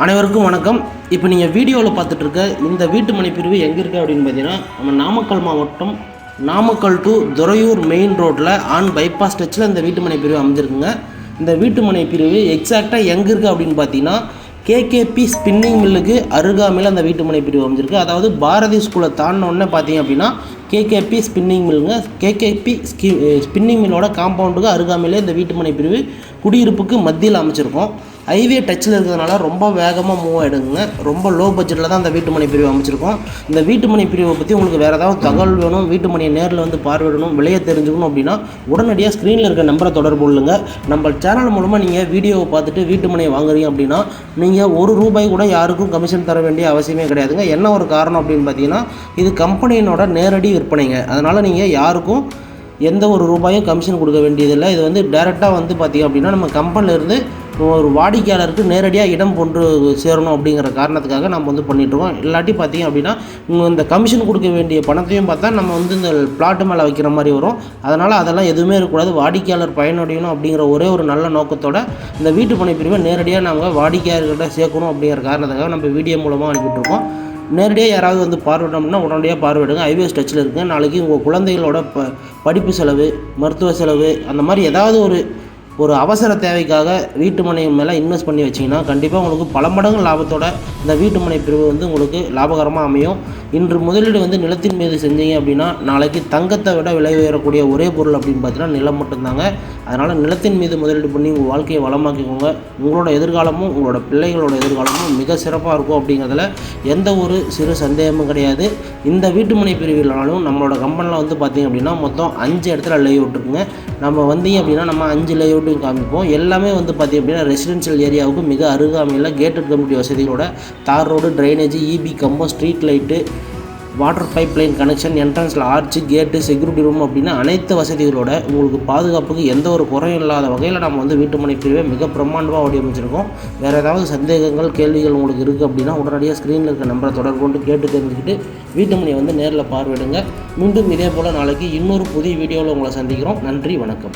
அனைவருக்கும் வணக்கம். இப்போ நீங்கள் வீடியோவில் பார்த்துட்டு இருக்க இந்த வீட்டுமனை பிரிவு எங்கே இருக்குது அப்படின்னு பார்த்தீங்கன்னா, நம்ம நாமக்கல் மாவட்டம் நாமக்கல் டு துறையூர் மெயின் ரோட்டில் ஆன் பைபாஸ் டச்சில் இந்த வீட்டுமனை பிரிவு அமைஞ்சிருக்குங்க. இந்த வீட்டுமனை பிரிவு எக்ஸாக்டாக எங்கே இருக்குது அப்படின்னு பார்த்தீங்கன்னா, கேகேபி ஸ்பின்னிங் மில்லுக்கு அருகாமையில் அந்த வீட்டுமனை பிரிவு அமைஞ்சிருக்கு. அதாவது பாரதி ஸ்கூலை தாண்டினோடனே பார்த்தீங்க அப்படின்னா கேகேபி ஸ்பின்னிங் மில்லுங்க. கேகேபி ஸ்பின்னிங் மில்லோட காம்பவுண்டுக்கு அருகாமையிலே இந்த வீட்டுமனை பிரிவு குடியிருப்புக்கு மத்தியில் அமைச்சிருக்கோம். ஹைவே டச்சில் இருக்கிறதுனால ரொம்ப வேகமாக மூவ் ஆகிடுங்க. ரொம்ப லோ பட்ஜெட்டில் தான் இந்த வீட்டுமனை பிரிவு அமைச்சிருக்கோம். இந்த வீட்டுமனை பிரிவை பற்றி உங்களுக்கு வேறு ஏதாவது தகவல் வேணும், வீட்டுமனையை நேரில் வந்து பார்வையிடணும், விலையை தெரிஞ்சுக்கணும் அப்படின்னா உடனடியாக ஸ்க்ரீனில் இருக்க நம்பரை தொடர்பு கொள்ளுங்க. நம்ம சேனல் மூலமாக நீங்கள் வீடியோவை பார்த்துட்டு வீட்டுமனையை வாங்குறீங்க அப்படின்னா நீங்கள் ₹1 கூட யாருக்கும் கமிஷன் தர வேண்டிய அவசியமே கிடையாதுங்க. என்ன ஒரு காரணம் அப்படின்னு பார்த்தீங்கன்னா, இது கம்பெனியினோட நேரடி விற்பனைங்க. அதனால் நீங்கள் யாருக்கும் எந்த ஒரு ரூபாயும் கமிஷன் கொடுக்க வேண்டியதில்லை. இது வந்து டைரெக்டாக வந்து பார்த்திங்க அப்படின்னா நம்ம கம்பெனிலேருந்து ஒரு வாடிக்கையாளருக்கு நேரடியாக இடம் கொண்டு சேரணும் அப்படிங்கிற காரணத்துக்காக நம்ம வந்து பண்ணிகிட்ருக்கோம். இல்லாட்டி பார்த்திங்க அப்படின்னா இந்த கமிஷன் கொடுக்க வேண்டிய பணத்தையும் பார்த்தா நம்ம வந்து இந்த பிளாட்டு மேலே வைக்கிற மாதிரி வரும். அதெல்லாம் எதுவுமே இருக்கக்கூடாது. வாடிக்கையாளர் பயனடையணும் அப்படிங்கிற ஒரே ஒரு நல்ல நோக்கத்தோட இந்த வீட்டுமனை பிரிவை நேரடியாக நாங்கள் வாடிக்கையாளர்கிட்ட சேர்க்கணும் அப்படிங்கிற காரணத்துக்காக நம்ம வீடியோ மூலமாக அனுப்பிட்டுருக்கோம். நேரடியாக யாராவது வந்து பார்வையிடணும்னா உடனடியாக பார்வையிடுங்க. ஹைவே டச்சில் இருக்குங்க. நாளைக்கு உங்கள் குழந்தைகளோட படிப்பு செலவு, மருத்துவ செலவு, அந்த மாதிரி ஏதாவது ஒரு அவசர தேவைக்காக வீட்டுமனை மேலே இன்வெஸ்ட் பண்ணி வச்சிங்கன்னா கண்டிப்பாக உங்களுக்கு பல மடங்கு லாபத்தோட இந்த வீட்டுமனை பிரிவு வந்து உங்களுக்கு லாபகரமாக அமையும். இன்று முதலீடு வந்து நிலத்தின் மீது செஞ்சீங்க அப்படின்னா நாளைக்கு தங்கத்தை விட விலை உயரக்கூடிய ஒரே பொருள் அப்படின்னு பார்த்தீங்கன்னா நிலம் மட்டும்தாங்க. அதனால் நிலத்தின் மீது முதலீடு பண்ணி உங்கள் வாழ்க்கையை வளமாக்கிக்கோங்க. உங்களோட எதிர்காலமும் உங்களோட பிள்ளைகளோட எதிர்காலமும் மிக சிறப்பாக இருக்கும் அப்படிங்கிறதுல எந்த ஒரு சிறு சந்தேகமும் கிடையாது. இந்த வீட்டுமனை பிரிவிலாலும் நம்மளோட கம்பெனியில் வந்து பார்த்திங்க அப்படின்னா மொத்தம் 5 இடத்துல லேஅவுட் இருக்குங்க. நம்ம வந்தீங்க அப்படின்னா நம்ம 5 லேஅவுட்டையும் காமிப்போம். எல்லாமே வந்து பார்த்திங்க அப்படின்னா ரெசிடென்ஷியல் ஏரியாவுக்கு மிக அருகாமையில் கேட்டட் கம்யூனிட்டி வசதிகளோட தார் ரோடு, ட்ரைனேஜ், இபி கம்பம், street light, water pipe line connection, என்ட்ரன்ஸில் ஆர்ச்சு, கேட்டு, செக்யூரிட்டி ரூம் அப்படின்னு அனைத்து வசதிகளோட உங்களுக்கு பாதுகாப்புக்கு எந்த ஒரு குறையும் இல்லாத வகையில் நம்ம வந்து வீட்டுமனை பிரிவை மிக பிரம்மாண்டமாக வடிவமைச்சிருக்கோம். வேறு ஏதாவது சந்தேகங்கள், கேள்விகள் உங்களுக்கு இருக்குது அப்படின்னா உடனடியாக ஸ்க்ரீனில் இருக்க நம்பரை தொடர்பு கொண்டு கேட்டு தெரிஞ்சுக்கிட்டு வீட்டுமனையை வந்து நேரில் பார்வையிடுங்க. மீண்டும் இதே போல் நாளைக்கு இன்னொரு புதிய வீடியோவில் உங்களை சந்திக்கிறோம். நன்றி, வணக்கம்.